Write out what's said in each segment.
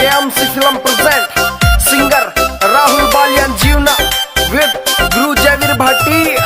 KMC Film present singer Rahul Balian Jivna with Guru Javir Bhatti.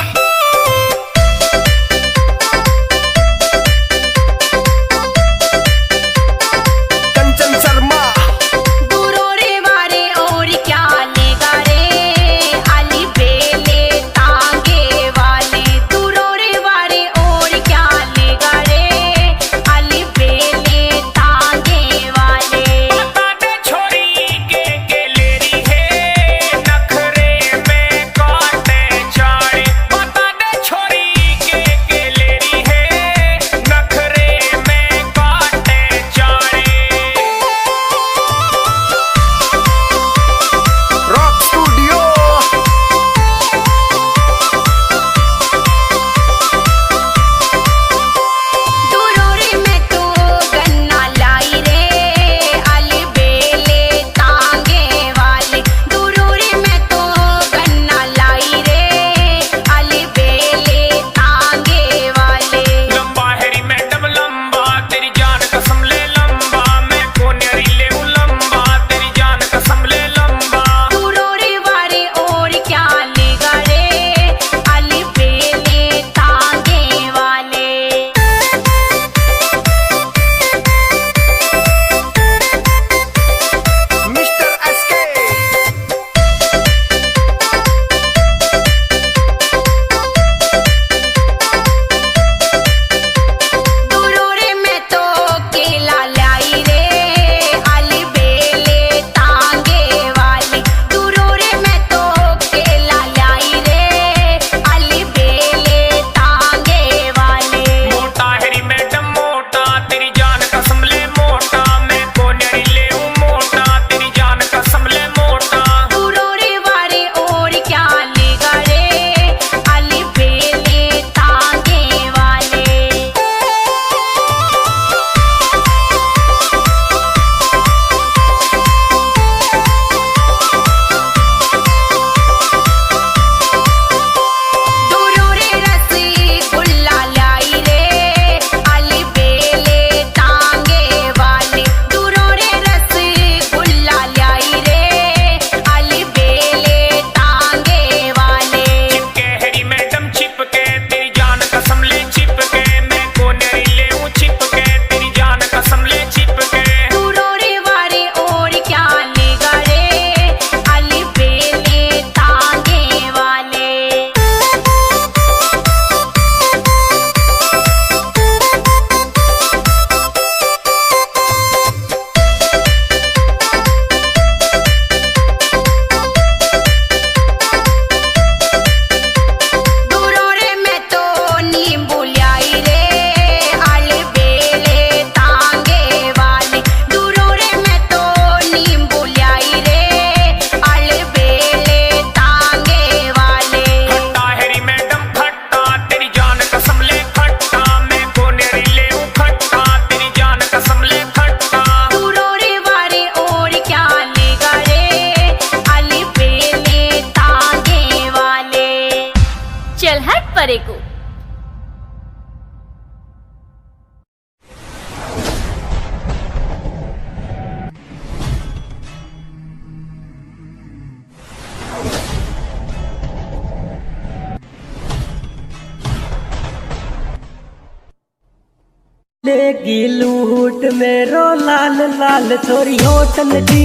को लेगी लूट मेरो लाल लाल छोरी होटन की,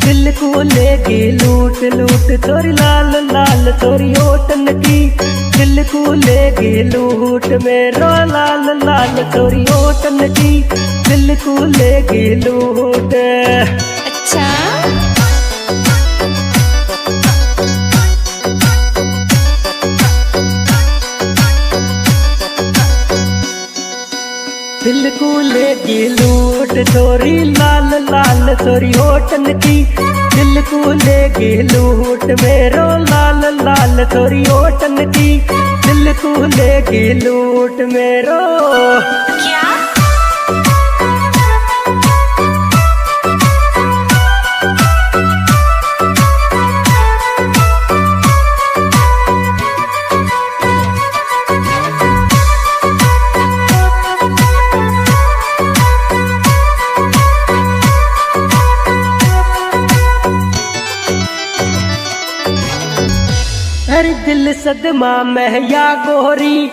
दिल को लेगी लूट लूट छोरी लाल लाल छोरी होटन की, दिल को लेगी लूट मेरो लाल लाल छोरी होटन की, दिल को लेगी लूट। अच्छा दिल को लेगी लूट छोरी लाल लाल छोरी होटन की, दिल को लेगी लूट मेरो लाल लाल छोरी होटन की, दिल को लेगी लूट मेरो। क्या कर दिल सदमा में या गोरी